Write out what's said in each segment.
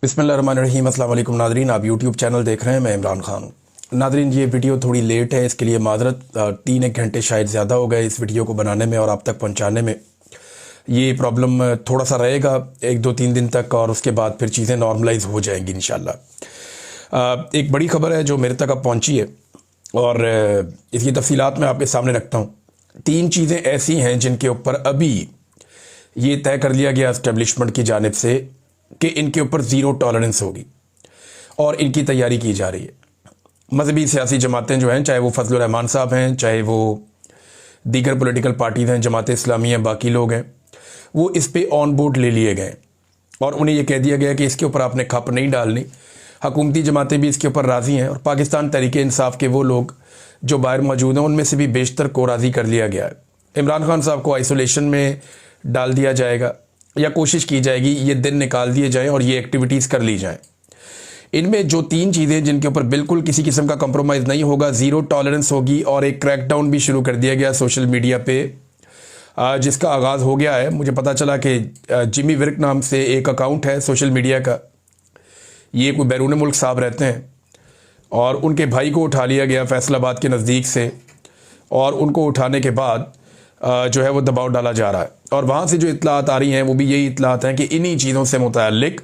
बिस्मिल्लाहिर्रहमानिर्रहीम। अस्सलाम वालेकुम नादरीन, आप यूट्यूब चैनल देख रहे हैं, मैं इमरान खान हूँ। नादरीन, ये वीडियो थोड़ी लेट है, इसके लिए माजरत। 3-1 घंटे शायद ज़्यादा हो गए इस वीडियो को बनाने में और आप तक पहुँचाने में। ये प्रॉब्लम थोड़ा सा रहेगा 1-2-3 दिन तक, और उसके बाद फिर चीज़ें नॉर्मलाइज हो जाएंगी इंशाल्लाह। एक बड़ी ख़बर है जो मेरे तक अब पहुँची है और इसकी तफसीलात मैं आपके सामने रखता हूँ। 3 चीज़ें ऐसी हैं जिनके ऊपर अभी ये तय कर लिया गया इस्टेब्लिशमेंट की जानिब से कि इनके ऊपर ज़ीरो टॉलरेंस होगी और इनकी तैयारी की जा रही है। मजहबी सियासी जमातें जो हैं, चाहे वो फजलुर रहमान साहब हैं, चाहे वो दीगर पॉलिटिकल पार्टीज़ हैं, जमात इस्लामी हैं, बाकी लोग हैं, वो इस पे ऑन बोर्ड ले लिए गए और उन्हें ये कह दिया गया कि इसके ऊपर आपने खप नहीं डालनी। हुकूमती जमातें भी इसके ऊपर राज़ी हैं और पाकिस्तान तहरीक इंसाफ के वो लोग जो बाहर मौजूद हैं उनमें से भी बेशतर को राज़ी कर लिया गया है। इमरान खान साहब को आइसोलेशन में डाल दिया जाएगा या कोशिश की जाएगी ये दिन निकाल दिए जाएं और ये एक्टिविटीज़ कर ली जाएं। इनमें जो 3 चीज़ें जिनके ऊपर बिल्कुल किसी किस्म का कंप्रोमाइज़ नहीं होगा, ज़ीरो टॉलरेंस होगी, और एक क्रैकडाउन भी शुरू कर दिया गया सोशल मीडिया पे, जिसका आगाज़ हो गया है। मुझे पता चला कि जिमी विर्क नाम से एक अकाउंट है सोशल मीडिया का, ये कोई बैरून मुल्क साहब रहते हैं और उनके भाई को उठा लिया गया फैसलाबाद के नज़दीक से, और उनको उठाने के बाद जो है वो दबाव डाला जा रहा है। और वहाँ से जो इत्तलात आ रही हैं वो भी यही इत्तलात हैं कि इन्हीं चीज़ों से मुताल्लिक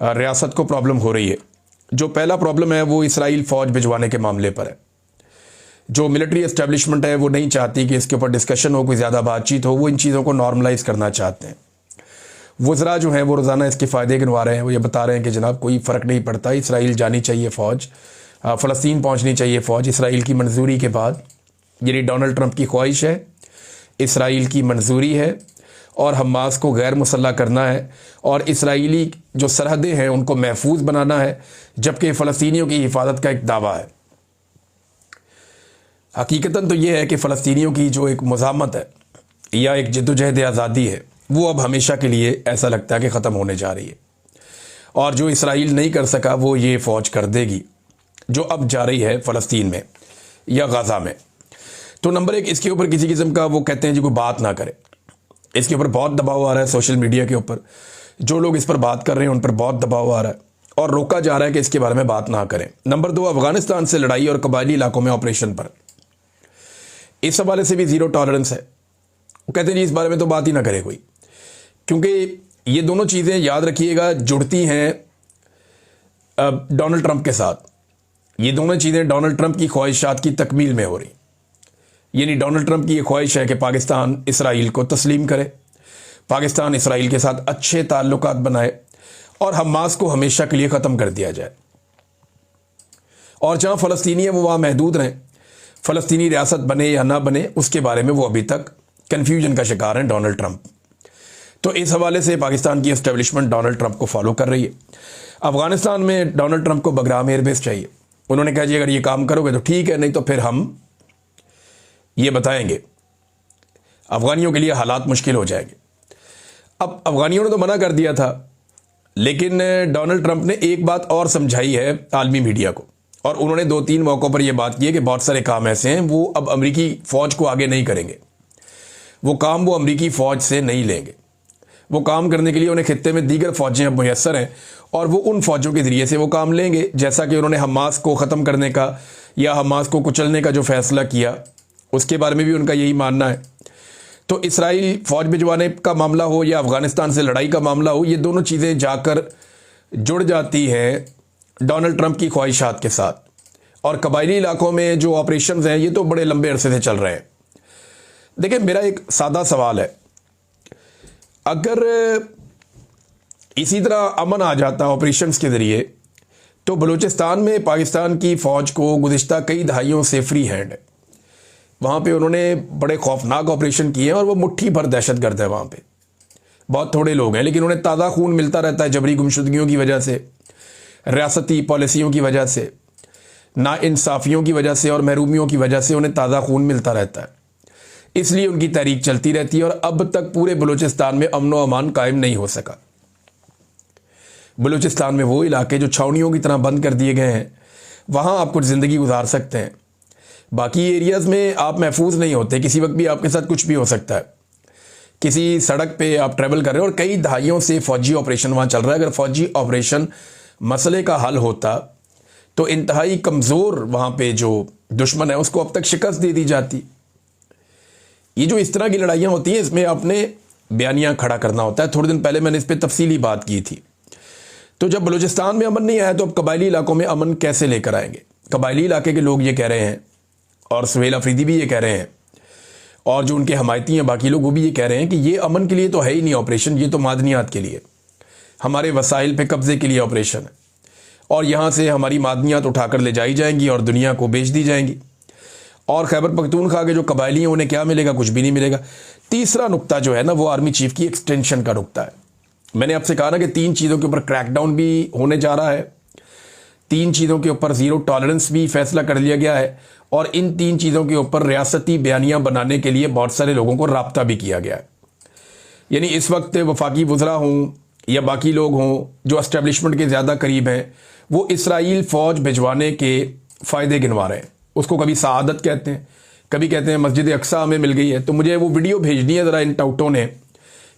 रियासत को प्रॉब्लम हो रही है। जो पहला प्रॉब्लम है वो इसराइल फ़ौज भिजवाने के मामले पर है। जो मिलिट्री एस्टेब्लिशमेंट है वो नहीं चाहती कि इसके ऊपर डिस्कशन हो, कोई ज़्यादा बातचीत हो, वो इन चीज़ों को नॉर्मलाइज़ करना चाहते हैं। वज़रा जो हैं वो रोज़ाना इसके फ़ायदे गिनवा रहे हैं। वो ये बता रहे हैं कि जनाब कोई फ़र्क नहीं पड़ता, इसराइल जानी चाहिए फ़ौज, फ़लस्तीन पहुँचनी चाहिए फ़ौज इसराइल की मंजूरी के बाद। यानी डोनाल्ड ट्रंप की ख्वाहिश है, इसराइल की मंजूरी है और हमास को गैर मुसल्लह करना है और इसराइली जो सरहदें हैं उनको महफूज बनाना है, जबकि फ़लस्तीनियों की हिफाजत का एक दावा है। हकीकतन तो ये है कि फ़लस्तीनियों की जो एक मुज़ाहमत है या एक जद्दोजहद आज़ादी है वो अब हमेशा के लिए ऐसा लगता है कि ख़त्म होने जा रही है, और जो इसराइल नहीं कर सका वो ये फ़ौज कर देगी जो अब जा रही है फ़लस्तीन में या गाज़ा में। तो नंबर 1, इसके ऊपर किसी किस्म का वो कहते हैं जी कोई बात ना करे। इसके ऊपर बहुत दबाव आ रहा है सोशल मीडिया के ऊपर, जो लोग इस पर बात कर रहे हैं उन पर बहुत दबाव आ रहा है और रोका जा रहा है कि इसके बारे में बात ना करें। नंबर 2, अफगानिस्तान से लड़ाई और कबायली इलाकों में ऑपरेशन पर, इस हवाले से भी ज़ीरो टॉलरेंस है। वो कहते हैं जी इस बारे में तो बात ही ना करे कोई, क्योंकि ये दोनों चीज़ें याद रखिएगा जुड़ती हैं डोनाल्ड ट्रंप के साथ। ये दोनों चीज़ें डोनाल्ड ट्रंप की ख्वाहिशात की तकमील में हो रही। यानी डोनाल्ड ट्रंप की ये ख्वाहिश है कि पाकिस्तान इसराइल को तस्लीम करे, पाकिस्तान इसराइल के साथ अच्छे ताल्लुकात बनाए और हमास को हमेशा के लिए ख़त्म कर दिया जाए, और जहाँ फ़लस्तीनी है वो वहाँ महदूद रहें। फ़लस्तीनी रियासत बने या ना बने उसके बारे में वो अभी तक कन्फ्यूजन का शिकार हैं डोनाल्ड ट्रंप। तो इस हवाले से पाकिस्तान की एस्टेब्लिशमेंट डोनाल्ड ट्रंप को फॉलो कर रही है। अफ़गानिस्तान में डोनाल्ड ट्रंप को बगराम एयरबेस चाहिए। उन्होंने कहा जी अगर ये काम करोगे तो ठीक है, नहीं तो फिर हम ये बताएंगे, अफ़गानियों के लिए हालात मुश्किल हो जाएंगे। अब अफ़गानियों ने तो मना कर दिया था, लेकिन डोनाल्ड ट्रंप ने एक बात और समझाई है आलमी मीडिया को, और उन्होंने 2-3 मौक़ों पर यह बात की है कि बहुत सारे काम ऐसे हैं वो अब अमरीकी फ़ौज को आगे नहीं करेंगे, वो काम वो अमरीकी फ़ौज से नहीं लेंगे। वो काम करने के लिए उन्हें खित्ते में दीगर फ़ौजें अब मुयस्सर हैं और वो उन फ़ौजों के ज़रिए से वो काम लेंगे, जैसा कि उन्होंने हमास को ख़त्म करने का या हमास को कुचलने का जो फ़ैसला किया उसके बारे में भी उनका यही मानना है। तो इसराइल फ़ौज भिजवाने का मामला हो या अफ़गानिस्तान से लड़ाई का मामला हो, ये दोनों चीज़ें जाकर जुड़ जाती हैं डोनाल्ड ट्रंप की ख्वाहिशात के साथ। और कबायली इलाकों में जो ऑपरेशंस हैं ये तो बड़े लंबे अरसे से चल रहे हैं। देखिए, मेरा एक सादा सवाल है, अगर इसी तरह अमन आ जाता ऑपरेशंस के ज़रिए तो बलूचिस्तान में पाकिस्तान की फ़ौज को गुज़िश्ता कई दहाइयों से फ्री हैंड है। वहाँ पे उन्होंने बड़े खौफनाक ऑपरेशन किए हैं और वो मुट्ठी भर दहशतगर्द है। वहाँ पे बहुत थोड़े लोग हैं, लेकिन उन्हें ताज़ा खून मिलता रहता है जबरी गुमशुदगियों की वजह से, रियासती पॉलिसियों की वजह से, नाइंसाफ़ियों की वजह से और महरूमियों की वजह से उन्हें ताज़ा खून मिलता रहता है। इसलिए उनकी तहरीक चलती रहती है और अब तक पूरे बलूचिस्तान में अमन व अमान कायम नहीं हो सका। बलूचिस्तान में वो इलाके जो छावनियों की तरह बंद कर दिए गए हैं, वहाँ आप कुछ ज़िंदगी गुजार सकते हैं। बाकी एरियाज़ में आप महफूज नहीं होते, किसी वक्त भी आपके साथ कुछ भी हो सकता है। किसी सड़क पे आप ट्रैवल कर रहे हो और कई दहाइयों से फौजी ऑपरेशन वहाँ चल रहा है, अगर फौजी ऑपरेशन मसले का हल होता तो इंतहाई कमज़ोर वहाँ पे जो दुश्मन है उसको अब तक शिकस्त दे दी जाती। ये जो इस तरह की लड़ाइयाँ होती हैं इसमें आपने बयानियाँ खड़ा करना होता है। थोड़े दिन पहले मैंने इस पर तफसीली बात की थी। तो जब बलूचिस्तान में अमन नहीं आया तो अब कबायली इलाकों में अमन कैसे लेकर आएंगे? कबायली इलाके के लोग ये कह रहे हैं और सुहेल अफरीदी भी ये कह रहे हैं और जो उनके हमायती हैं बाकी लोग वो भी ये कह रहे हैं कि ये अमन के लिए तो है ही नहीं ऑपरेशन, ये तो मादनियात के लिए, हमारे वसाइल पे कब्जे के लिए ऑपरेशन है और यहाँ से हमारी मादनियात उठाकर ले जाई जाएंगी और दुनिया को बेच दी जाएंगी। और खैबर पख्तूनख्वा के जो कबायली हैं उन्हें क्या मिलेगा? कुछ भी नहीं मिलेगा। तीसरा नुक्ता जो है ना वो आर्मी चीफ की एक्सटेंशन का नुक्ता है। मैंने आपसे कहा ना कि 3 चीज़ों के ऊपर क्रैकडाउन भी होने जा रहा है, 3 चीज़ों के ऊपर ज़ीरो टॉलरेंस भी फैसला कर लिया गया है और इन 3 चीज़ों के ऊपर रियासती बयानियाँ बनाने के लिए बहुत सारे लोगों को राब्ता भी किया गया है। यानी इस वक्त वफाकी वज़रा हों या बाकी लोग हों जो एस्टेब्लिशमेंट के ज़्यादा करीब हैं वो इसराइल फ़ौज भिजवाने के फ़ायदे गिनवा रहे हैं। उसको कभी सआदत कहते हैं, कभी कहते हैं मस्जिद अक्सा हमें मिल गई है। तो मुझे वो वीडियो भेजनी है ज़रा इन टाउटों ने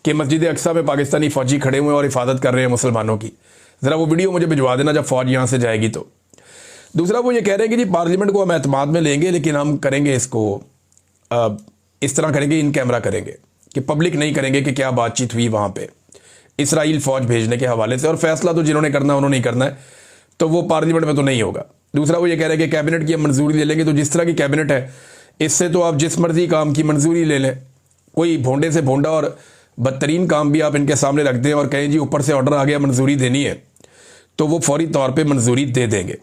कि मस्जिद अक्सा में पाकिस्तानी फ़ौजी खड़े हुए हैं और हिफाजत कर रहे हैं मुसलमानों की। ज़रा वो वीडियो मुझे भिजवा देना जब फ़ौज यहाँ से जाएगी तो। दूसरा वो ये कह रहे हैं कि जी पार्लियामेंट को हम एतमाद में लेंगे लेकिन हम करेंगे इसको इस तरह करेंगे, इन कैमरा करेंगे कि पब्लिक नहीं करेंगे कि क्या बातचीत हुई वहाँ पे इसराइल फ़ौज भेजने के हवाले से, और फैसला तो जिन्होंने करना है उन्होंने ही करना है, तो वो पार्लियामेंट में तो नहीं होगा। दूसरा वो ये कह रहे हैं कि कैबिनेट की हम मंजूरी ले लेंगे। तो जिस तरह की कैबिनेट है इससे तो आप जिस मर्जी काम की मंजूरी ले लें, कोई भोंडे से भोंडा और बदतरीन काम भी आप इनके सामने रख दें और कहें जी ऊपर से ऑर्डर आ गया मंजूरी देनी है, तो वो फौरी तौर पे मंजूरी दे देंगे।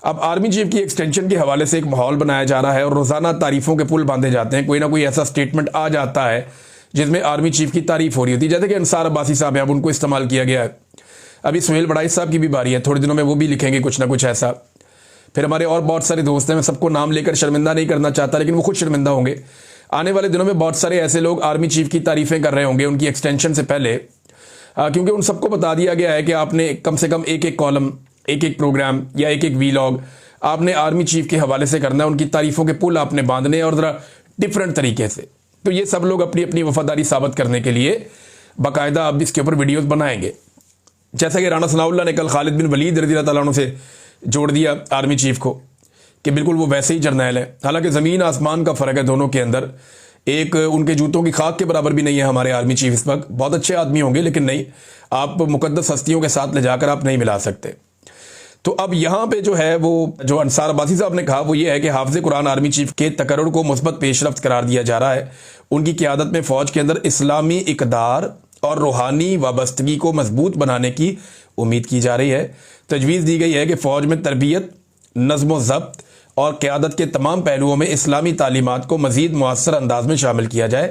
अब आर्मी चीफ की एक्सटेंशन के हवाले से एक माहौल बनाया जा रहा है और रोज़ाना तारीफ़ों के पुल बांधे जाते हैं। कोई ना कोई ऐसा स्टेटमेंट आ जाता है जिसमें आर्मी चीफ की तारीफ हो रही होती है, जैसे कि अंसार अब्बासी साहब हैं, अब उनको इस्तेमाल किया गया है। अभी सुहेल बड़ाई साहब की भी बारी है, थोड़े दिनों में वो भी लिखेंगे कुछ ना कुछ ऐसा। फिर हमारे और बहुत सारे दोस्त हैं, मैं सबको नाम लेकर शर्मिंदा नहीं करना चाहता लेकिन वो खुद शर्मिंदा होंगे। आने वाले दिनों में बहुत सारे ऐसे लोग आर्मी चीफ की तारीफ़ें कर रहे होंगे उनकी एक्सटेंशन से पहले, क्योंकि उन सबको बता दिया गया है कि आपने कम से कम एक एक कॉलम, एक एक प्रोग्राम या एक एक वीलॉग आपने आर्मी चीफ के हवाले से करना है। उनकी तारीफ़ों के पुल आपने बांधने हैं और ज़रा डिफरेंट तरीके से। तो ये सब लोग अपनी अपनी वफादारी साबित करने के लिए बाकायदा अब इसके ऊपर वीडियोस बनाएंगे। जैसा कि राना सनाउल्लाह ने कल खालिद बिन वलीद रज़ी अल्लाह तआला अन्हु से जोड़ दिया आर्मी चीफ को कि बिल्कुल वो वैसे ही जर्नैल है, हालांकि ज़मीन आसमान का फ़र्क है दोनों के अंदर। एक उनके जूतों की खाक के बराबर भी नहीं है हमारे आर्मी चीफ इस वक्त। बहुत अच्छे आदमी होंगे लेकिन नहीं, आप मुकद्दस हस्तियों के साथ ले जाकर आप नहीं मिला सकते। तो अब यहाँ पे जो है वो जो अंसार अब्बासी साहब ने कहा वो ये है कि हाफ़िज़ कुरान आर्मी चीफ के तकर्रुर को मुस्बत पेशरफ्त करार दिया जा रहा है। उनकी क़यादत में फ़ौज के अंदर इस्लामी इक़दार और रूहानी वाबस्तगी को मजबूत बनाने की उम्मीद की जा रही है। तजवीज़ दी गई है कि फ़ौज में तरबियत, नज़्म व ज़ब्त और क़यादत के तमाम पहलुओं में इस्लामी तालीमात को मज़ीद मुअस्सर अंदाज में शामिल किया जाए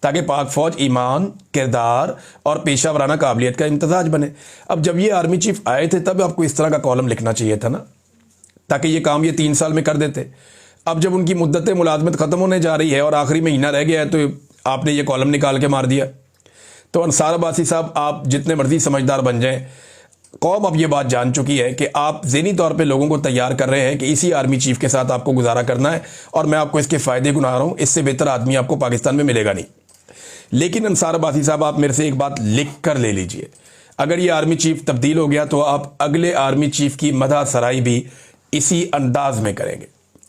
ताकि पाक फ़ौज ईमान, किरदार और पेशा वराना काबिलियत का इम्तजाज बने। अब जब ये आर्मी चीफ आए थे तब आपको इस तरह का कॉलम लिखना चाहिए था ना, ताकि ये काम ये 3 साल में कर देते। अब जब उनकी मुद्दत मुलाजमत ख़त्म होने जा रही है और आखिरी महीना रह गया है तो आपने ये कॉलम निकाल के मार दिया। तो अंसार अब्बासी साहब आप जितने मर्जी समझदार बन जाएं, कौम अब ये बात जान चुकी है कि आप ज़हनी तौर पे लोगों को तैयार कर रहे हैं कि इसी आर्मी चीफ के साथ आपको गुजारा करना है और मैं आपको इसके फ़ायदे गिना रहा हूँ, इससे बेहतर आदमी आपको पाकिस्तान में मिलेगा नहीं। लेकिन अंसार अब्बासी साहब आप मेरे से एक बात लिख कर ले लीजिए, अगर ये आर्मी चीफ तब्दील हो गया तो आप अगले आर्मी चीफ की मदह सराई भी इसी अंदाज में करेंगे।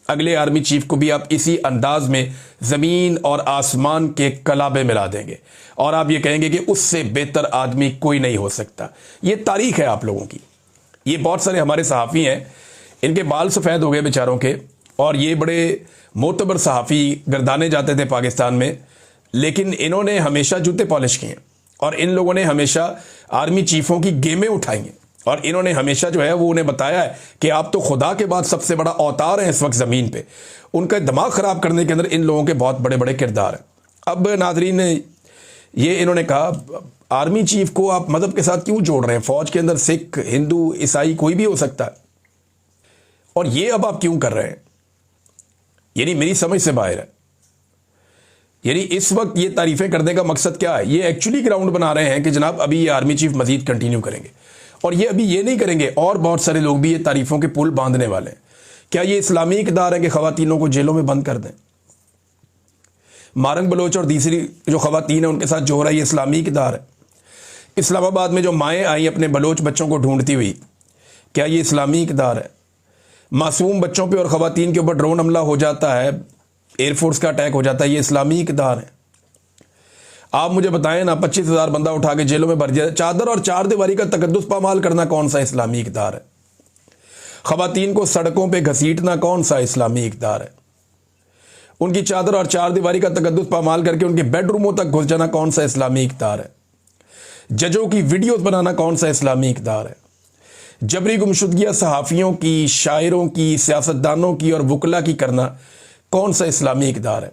अगले आर्मी चीफ को भी आप इसी अंदाज में ज़मीन और आसमान के कलाबे मिला देंगे और आप ये कहेंगे कि उससे बेहतर आदमी कोई नहीं हो सकता। ये तारीख है आप लोगों की। ये बहुत सारे हमारे सहाफ़ी हैं, इनके बाल सफ़ेद हो गए बेचारों के, और ये बड़े मोतबर सहाफ़ी गर्दाने जाते थे पाकिस्तान में, लेकिन इन्होंने हमेशा जूते पॉलिश किए और इन लोगों ने हमेशा आर्मी चीफ़ों की गेमें उठाई हैं और इन्होंने हमेशा जो है वो उन्हें बताया है कि आप तो खुदा के बाद सबसे बड़ा अवतार हैं इस वक्त ज़मीन पे। उनका दिमाग ख़राब करने के अंदर इन लोगों के बहुत बड़े बड़े किरदार हैं। अब नाज़रीन ये इन्होंने कहा आर्मी चीफ को आप मज़हब के साथ क्यों जोड़ रहे हैं? फ़ौज के अंदर सिख, हिंदू, ईसाई कोई भी हो सकता है, और ये अब आप क्यों कर रहे हैं? यानी मेरी समझ से बाहर है। यानी इस वक्त ये तारीफ़ें करने का मकसद क्या है? ये एक्चुअली ग्राउंड बना रहे हैं कि जनाब अभी ये आर्मी चीफ मज़ीद कंटिन्यू करेंगे, और ये अभी ये नहीं करेंगे, और बहुत सारे लोग भी ये तारीफ़ों के पुल बांधने वाले हैं। क्या ये इस्लामी इक़दार है कि ख़वातीनों को जेलों में बंद कर दें? मारंग बलोच और तीसरी जो खवातीन है उनके साथ जो हो रहा है ये इस्लामी इक़्तिदार है। इस्लामाबाद में जो माएँ आई अपने बलोच बच्चों को ढूंढती हुई, क्या ये इस्लामी इक़्तिदार है? मासूम बच्चों पे और ख़वातीन के ऊपर ड्रोन हमला हो जाता है, एयरफोर्स का अटैक हो जाता है, ये इस्लामी इक़्तिदार है? आप मुझे बताएं ना, 25,000 बंदा उठा के जेलों में भर दिया, चादर और चार दीवारी का तकद्दुस पामाल करना कौन सा इस्लामी इक़्तिदार है? ख़वातीन को सड़कों पे घसीटना कौन सा इस्लामी इक़्तिदार है? उनकी चादर और चार दीवारी का तकद्दुस पामाल करके उनके बेडरूमों तक घुस जाना कौन सा इस्लामी इक़्तिदार है? जजों की वीडियोस बनाना कौन सा इस्लामी इक़्तिदार है? जबरी गुमशुदगियाँ सहाफ़ियों की, शायरों की, सियासतदानों की और वकला की करना कौन सा इस्लामी इक़्तिदार है?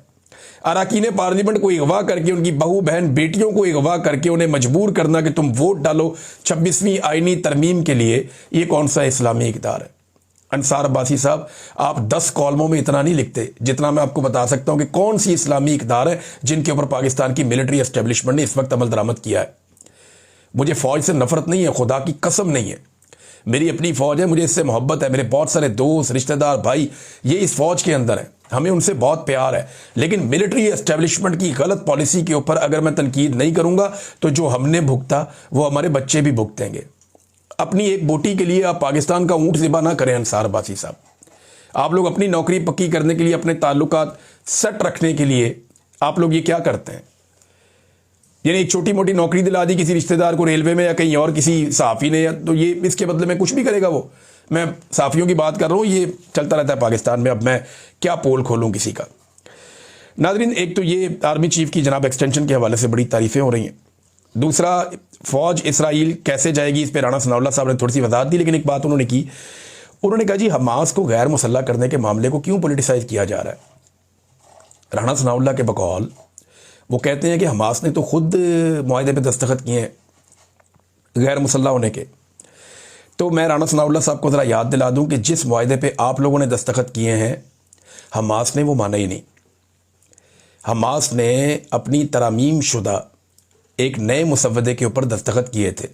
अरकान पार्लियामेंट को अगवा करके, उनकी बहू बहन बेटियों को अगवा करके उन्हें मजबूर करना कि तुम वोट डालो 26वीं आईनी तरमीम के लिए, ये कौन सा इस्लामी इक़्तिदार है? अंसार अब्बासी साहब, आप 10 कॉलमों में इतना नहीं लिखते जितना मैं आपको बता सकता हूं कि कौन सी इस्लामी इक़्तिदार है जिनके ऊपर पाकिस्तान की मिलिट्री एस्टेब्लिशमेंट ने इस वक्त अमल दरामद किया है। मुझे फ़ौज से नफरत नहीं है, खुदा की कसम नहीं है, मेरी अपनी फ़ौज है, मुझे इससे मोहब्बत है, मेरे बहुत सारे दोस्त, रिश्तेदार, भाई ये इस फ़ौज के अंदर है, हमें उनसे बहुत प्यार है। लेकिन मिलिट्री एस्टेब्लिशमेंट की गलत पॉलिसी के ऊपर अगर मैं तनकीद नहीं करूंगा तो जो हमने भुगता वो हमारे बच्चे भी भुगतेंगे। अपनी एक बोटी के लिए आप पाकिस्तान का ऊँट ज़िबा ना करें अंसार अब्बासी साहब। आप लोग अपनी नौकरी पक्की करने के लिए, अपने ताल्लुकात सेट रखने के लिए आप लोग ये क्या करते हैं? यानी एक छोटी मोटी नौकरी दिला दी किसी रिश्तेदार को रेलवे में या कहीं और किसी सहाफ़ी ने, या तो ये इसके बदले में कुछ भी करेगा वो। मैं सहाफ़ियों की बात कर रहा हूँ, ये चलता रहता है पाकिस्तान में। अब मैं क्या पोल खोलूँ किसी का? नाज़रीन, एक तो ये आर्मी चीफ की जनाब एक्सटेंशन के हवाले से बड़ी तारीफ़ें हो रही हैं। दूसरा, फ़ौज इसराइल कैसे जाएगी, इस पर राना सनाउल्लाह साहब ने थोड़ी सी वजाहत दी, लेकिन एक बात उन्होंने की, उन्होंने कहा जी हमास को गैर मुसल्लह करने के मामले को क्यों पोलिटिसाइज किया जा रहा है? राना सनाउल्लाह के बकौल वो कहते हैं कि हमास ने तो खुद मुआहदे पे दस्तखत किए हैं गैर मुसल्लह होने के। तो मैं राना सनाउल्लाह साहब को ज़रा याद दिला दूं कि जिस मुआहदे पे आप लोगों ने दस्तखत किए हैं हमास ने वो माना ही नहीं। हमास ने अपनी तरमीम शुदा एक नए मुसव्वदे के ऊपर दस्तखत किए थे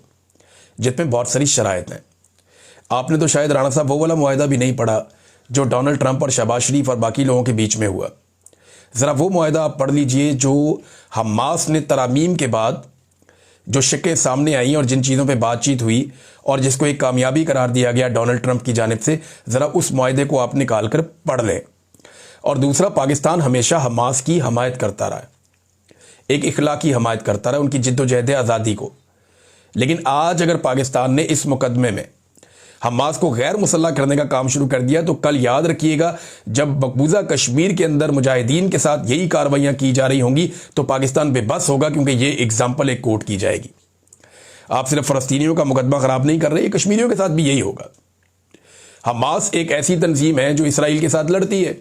जिसमें बहुत सारी शराइत हैं। आपने तो शायद राना साहब वो वाला मुआहदा भी नहीं पढ़ा जो डोनाल्ड ट्रंप और शहबाज शरीफ और बाकी लोगों के बीच में हुआ। ज़रा वो मुआहदा आप पढ़ लीजिए जो हमास ने तरामीम के बाद जो शिक्के सामने आई और जिन चीज़ों पे बातचीत हुई और जिसको एक कामयाबी करार दिया गया डोनाल्ड ट्रंप की जानिब से, ज़रा उस मुआहदे को आप निकाल कर पढ़ लें। और दूसरा, पाकिस्तान हमेशा हमास की हमायत करता रहा है, एक इखलाकी हमायत करता रहा उनकी जिद्दोजहद आज़ादी को। लेकिन आज अगर पाकिस्तान ने इस मुकदमे में हमास को गैर मुसल्लह करने का काम शुरू कर दिया तो कल याद रखिएगा जब मकबूजा कश्मीर के अंदर मुजाहिदीन के साथ यही कार्रवाइयाँ की जा रही होंगी तो पाकिस्तान बेबस होगा, क्योंकि ये एग्जाम्पल एक कोर्ट की जाएगी। आप सिर्फ फ़लस्तीनियों का मुकदमा ख़राब नहीं कर रहे, ये कश्मीरियों के साथ भी यही होगा। हमास एक ऐसी तंजीम है जो इसराइल के साथ लड़ती है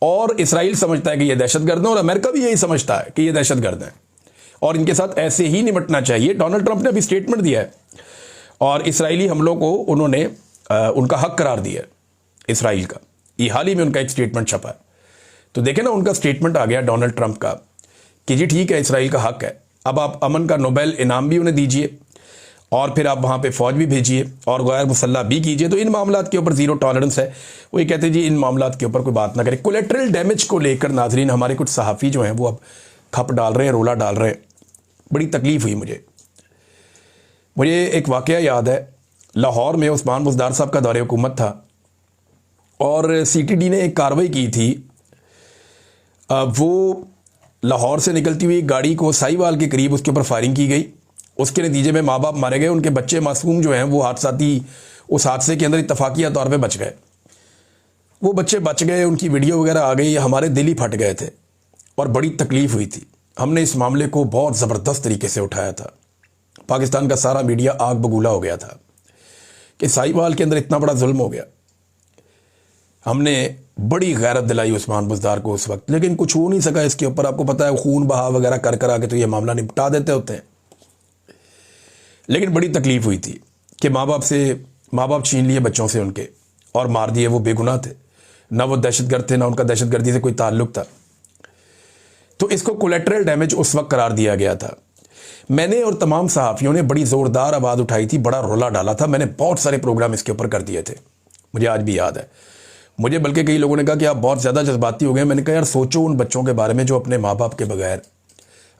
और इसराइल समझता है कि ये दहशतगर्द है और अमेरिका भी यही समझता है कि ये दहशतगर्द हैं और इनके साथ ऐसे ही निपटना चाहिए। डोनाल्ड ट्रंप ने अभी स्टेटमेंट दिया है और इसराइली हमलों को उन्होंने उनका हक करार दिया है इसराइल का। ये हाल ही में उनका एक स्टेटमेंट छपा है, तो देखें ना, उनका स्टेटमेंट आ गया डोनाल्ड ट्रंप का कि जी ठीक है, इसराइल का हक है, अब आप अमन का नोबेल इनाम भी उन्हें दीजिए और फिर आप वहाँ पे फ़ौज भी भेजिए और गैर मुसल्लह भी कीजिए। तो इन मामलात के ऊपर ज़ीरो टॉलरेंस है। वो ये कहते हैं जी इन मामलात के ऊपर कोई बात ना करें। कोलेट्रल डैमेज को लेकर नाजरीन हमारे कुछ सहाफ़ी जो हैं वो अब खप डाल रहे हैं, रोला डाल रहे हैं। बड़ी तकलीफ़ हुई मुझे एक वाक़या याद है, लाहौर में उस्मान बुज़दार साहब का दौरे हुकूमत था और CTD ने एक कार्रवाई की थी। वो लाहौर से निकलती हुई गाड़ी को साहिवाल के करीब उसके ऊपर फायरिंग की गई, उसके नतीजे में माँ बाप मारे गए, उनके बच्चे मासूम जो हैं वो हादसाती उस हादसे के अंदर इत्तफाकिया तौर पे बच गए। वो बच्चे बच गए, उनकी वीडियो वगैरह आ गई, हमारे दिल ही फट गए थे और बड़ी तकलीफ़ हुई थी। हमने इस मामले को बहुत ज़बरदस्त तरीके से उठाया था, पाकिस्तान का सारा मीडिया आग बगूला हो गया था कि साहिवाल के अंदर इतना बड़ा जुल्म हो गया। हमने बड़ी गैरत दिलाई उस्मान बुज़दार को उस वक्त, लेकिन कुछ हो नहीं सका इसके ऊपर। आपको पता है खून बहा वगैरह कर कर आके तो ये मामला निपटा देते होते हैं, लेकिन बड़ी तकलीफ़ हुई थी कि माँ बाप छीन लिए बच्चों से उनके और मार दिए। वो बेगुनाह थे, ना वो दहशतगर्द थे, ना उनका दहशतगर्दी से कोई ताल्लुक था। तो इसको कोलेट्रल डैमेज उस वक्त करार दिया गया था। मैंने और तमाम सहाफ़ियों ने बड़ी ज़ोरदार आवाज़ उठाई थी, बड़ा रोला डाला था, मैंने बहुत सारे प्रोग्राम इसके ऊपर कर दिए थे, मुझे आज भी याद है। मुझे बल्कि कई लोगों ने कहा कि आप बहुत ज़्यादा जज्बाती हो गए। मैंने कहा यार सोचो उन बच्चों के बारे में जो अपने माँ बाप के बगैर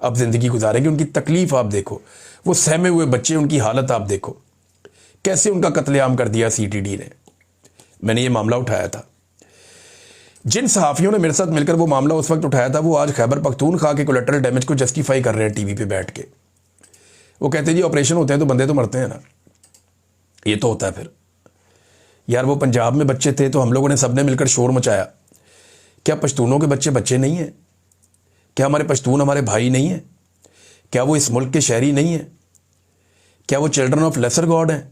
अब ज़िंदगी गुजारेंगे, उनकी तकलीफ़ आप देखो, वो सहमे हुए बच्चे, उनकी हालत आप देखो, कैसे उनका कत्लेआम कर दिया सीटीडी ने। मैंने ये मामला उठाया था। जिन सहाफ़ियों ने मेरे साथ मिलकर वो मामला उस वक्त उठाया था, वो आज खैबर पख्तूनख्वा के कोलेटरल डैमेज को जस्टिफाई कर रहे हैं टीवी पे बैठ के। वो कहते हैं जी ऑपरेशन होते हैं तो बंदे तो मरते हैं ना, ये तो होता है। फिर यार वो पंजाब में बच्चे थे तो हम लोगों ने सबने मिलकर शोर मचाया। क्या पश्तूनों के बच्चे बच्चे नहीं हैं? क्या हमारे पश्तून हमारे भाई नहीं हैं? क्या वो इस मुल्क के शहरी नहीं हैं? क्या वो चिल्ड्रन ऑफ लेसर गॉड हैं?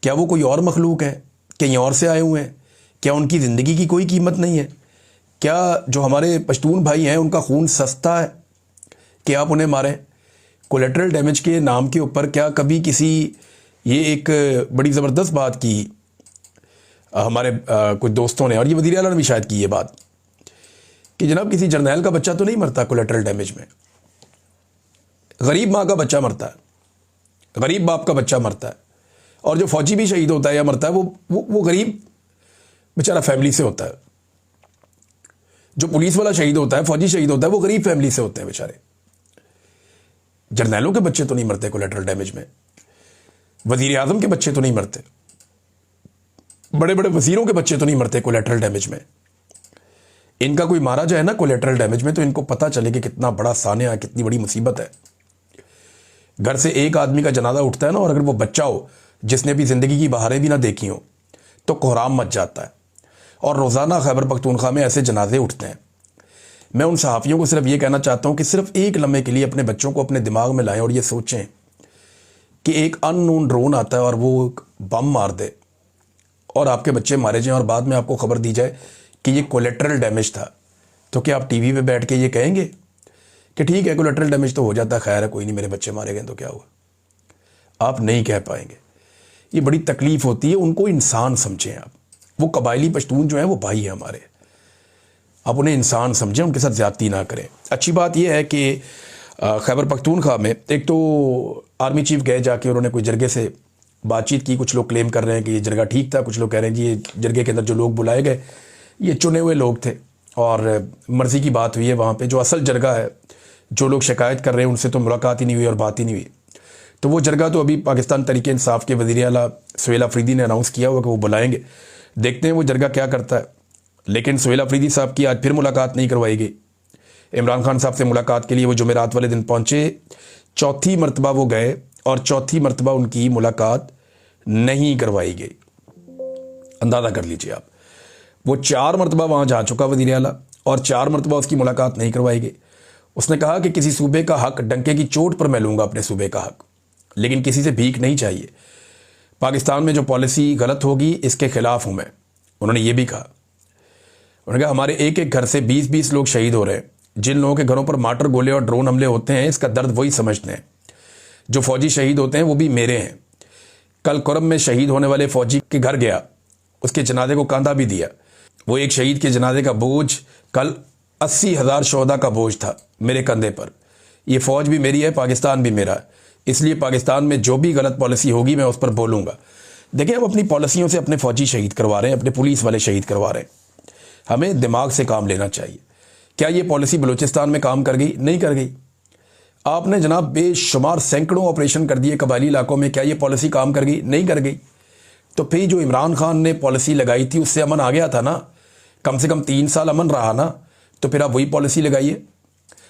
क्या वो कोई और मखलूक है, कहीं और से आए हुए हैं? क्या उनकी ज़िंदगी की कोई कीमत नहीं है? क्या जो हमारे पश्तून भाई हैं उनका खून सस्ता है कि आप उन्हें मारें? कोलेटरल डैमेज के नाम के ऊपर क्या कभी किसी, ये एक बड़ी ज़बरदस्त बात की हमारे कुछ दोस्तों ने, और ये वज़ीर आला ने भी शायद की ये बात, कि जनाब किसी जर्नैल का बच्चा तो नहीं मरता कोलेटरल डैमेज में, गरीब माँ का बच्चा मरता है, गरीब बाप का बच्चा मरता है। और जो फौजी भी शहीद होता है या मरता है वो गरीब बेचारा फैमिली से होता है। जो पुलिस वाला शहीद होता है, फौजी शहीद होता है, वो गरीब फैमिली से होते हैं बेचारे। जर्नैलों के बच्चे तो नहीं मरते कोलेटरल डैमेज में, वजीर आजम के बच्चे तो नहीं मरते, बड़े बड़े वजीरों के बच्चे तो नहीं मरते कोलेटरल डैमेज में। इनका कोई मारा जाए ना कोलेटरल डैमेज में तो इनको पता चले कि कितना बड़ा सानिया, कितनी बड़ी मुसीबत है। घर से एक आदमी का जनाजा उठता है ना, और अगर वो बच्चा हो जिसने भी ज़िंदगी की बहारें भी ना देखी हो तो कोहराम मच जाता है। और रोज़ाना खैबर पख्तूनख्वा में ऐसे जनाजे उठते हैं। मैं उन सहाफ़ियों को सिर्फ ये कहना चाहता हूँ कि सिर्फ एक लम्हे के लिए अपने बच्चों को अपने दिमाग में लाएं और ये सोचें कि एक अननोन ड्रोन आता है और वो बम मार दे और आपके बच्चे मारे जाएं, और बाद में आपको खबर दी जाए कि ये कोलेटरल डैमेज था। तो क्या आप टीवी पे बैठ के ये कहेंगे कि ठीक है कोलेटरल डैमेज तो हो जाता है, खैर है, कोई नहीं, मेरे बच्चे मारे गए तो क्या हुआ? आप नहीं कह पाएंगे। ये बड़ी तकलीफ़ होती है। उनको इंसान समझें आप। वो कबायली पश्तून जो हैं वो भाई है हमारे, आप उन्हें इंसान समझें, उनके साथ ज़्यादती ना करें। अच्छी बात यह है कि खैबर पख्तूनख्वा में एक तो आर्मी चीफ गए, जाके उन्होंने कोई जरगे से बातचीत की। कुछ लोग क्लेम कर रहे हैं कि ये जरगा ठीक था, कुछ लोग कह रहे हैं कि ये जरगे के अंदर जो लोग बुलाए गए ये चुने हुए लोग थे और मर्ज़ी की बात हुई है। वहाँ पे जो असल जरगा है, जो लोग शिकायत कर रहे हैं उनसे तो मुलाकात ही नहीं हुई और बात ही नहीं हुई। तो वो जरगा तो अभी पाकिस्तान तहरीक इंसाफ के वज़ीर आला सुहेल अफरीदी ने अनाउंस किया हुआ कि वो बुलाएंगे, देखते हैं वो जरगा क्या करता है। लेकिन सुहेल अफरीदी साहब की आज फिर मुलाकात नहीं करवाई गई। इमरान खान साहब से मुलाकात के लिए वो जुमेरात वाले दिन पहुँचे, चौथी मरतबा वो गए और चौथी मरतबा उनकी मुलाकात नहीं करवाई गई। अंदाज़ा कर लीजिए आप, वो 4 मरतबा वहाँ जा चुका वज़ीर आला और 4 मरतबा उसकी मुलाकात नहीं करवाई गई। उसने कहा कि किसी सूबे का हक डंके की चोट पर मैं लूँगा, अपने सूबे का हक, लेकिन किसी से भीख नहीं चाहिए। पाकिस्तान में जो पॉलिसी गलत होगी इसके ख़िलाफ़ हूँ मैं, उन्होंने ये भी कहा। उन्होंने कहा हमारे एक एक घर से 20-20 लोग शहीद हो रहे हैं। जिन लोगों के घरों पर मार्टर गोले और ड्रोन हमले होते हैं इसका दर्द वही समझते हैं। जो फ़ौजी शहीद होते हैं वो भी मेरे हैं। कल कुरम में शहीद होने वाले फ़ौजी के घर गया, उसके जनाजे को कांधा भी दिया। वो एक शहीद के जनाजे का बोझ कल 80,000 शोहदा का बोझ था मेरे कंधे पर। ये फ़ौज भी मेरी है, पाकिस्तान भी मेरा है, इसलिए पाकिस्तान में जो भी गलत पॉलिसी होगी मैं उस पर बोलूँगा। देखिए हम अपनी पॉलिसियों से अपने फ़ौजी शहीद करवा रहे हैं, अपने पुलिस वाले शहीद करवा रहे हैं। हमें दिमाग से काम लेना चाहिए। क्या ये पॉलिसी बलूचिस्तान में काम कर गई? नहीं कर गई। आपने जनाब बेशुमार सैकड़ों ऑपरेशन कर दिए कबायली इलाकों में, क्या ये पॉलिसी काम कर गई? नहीं कर गई। तो फिर जो इमरान खान ने पॉलिसी लगाई थी उससे अमन आ गया था ना, कम से कम 3 साल अमन रहा ना, तो फिर आप वही पॉलिसी लगाइए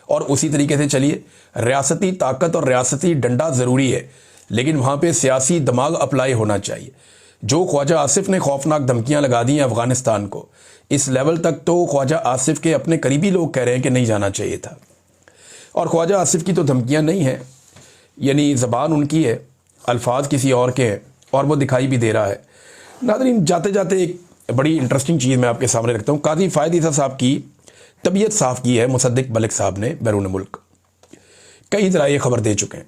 और उसी तरीके से चलिए। रियासती ताकत और रियासती डंडा ज़रूरी है, लेकिन वहाँ पे सियासी दिमाग अप्लाई होना चाहिए। जो ख्वाजा आसिफ ने खौफनाक धमकियाँ लगा दी हैं अफ़गानिस्तान को, इस लेवल तक तो ख्वाजा आसिफ के अपने करीबी लोग कह रहे हैं कि नहीं जाना चाहिए था। और ख्वाजा आसिफ की तो धमकियाँ नहीं हैं, यानी ज़बान उनकी है, अल्फाज किसी और के हैं और वो दिखाई भी दे रहा है। नाज़रीन जाते जाते एक बड़ी इंटरेस्टिंग चीज़ मैं आपके सामने रखता हूँ। काजी फ़ायद ईसा साहब की तबीयत साफ़ की है मुसद्दिक मलिक साहब ने बैरून मुल्क, कई तरह ये खबर दे चुके हैं।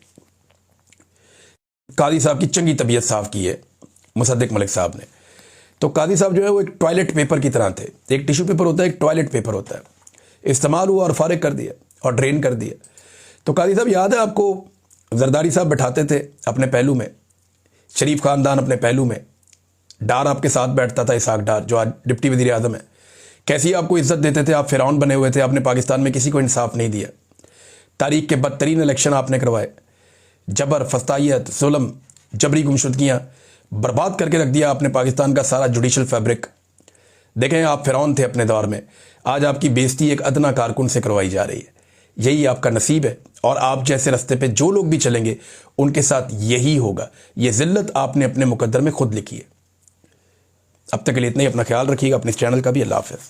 काजी साहब की चंगी तबीयत साफ़ की है मुसद्दिक मलिक साहब ने। तो काजी साहब जो है वो एक टॉयलेट पेपर की तरह थे। एक टिश्यू पेपर होता है, एक टॉयलेट पेपर होता है। इस्तेमाल हुआ और फारिग कर दिया और ड्रेन कर दिया। तो काजी साहब याद है आपको, जरदारी साहब बैठाते थे अपने पहलू में, शरीफ ख़ानदान अपने पहलू में, डार आपके साथ बैठता था, इसहाक डार, जो आज डिप्टी वज़ीर आज़म है। कैसी आपको इज्जत देते थे, आप फिरौन बने हुए थे, आपने पाकिस्तान में किसी को इंसाफ नहीं दिया। तारीख के बदतरीन इलेक्शन आपने करवाए, जबर, फस्तायत, जुल्म, जबरी गुमशुदगियाँ बर्बाद करके रख दिया आपने पाकिस्तान का सारा जुडिशल फैब्रिक। देखें, आप फिरौन थे अपने दौर में, आज आपकी बेइज्जती एक अदना कारकुन से करवाई जा रही है। यही आपका नसीब है, और आप जैसे रास्ते पे जो लोग भी चलेंगे उनके साथ यही होगा। ये जिल्लत आपने अपने मुकद्दर में खुद लिखी है। अब तक के लिए इतना ही। अपना ख्याल रखिएगा, अपने इस चैनल का भी। अल्लाह हाफ़िज़।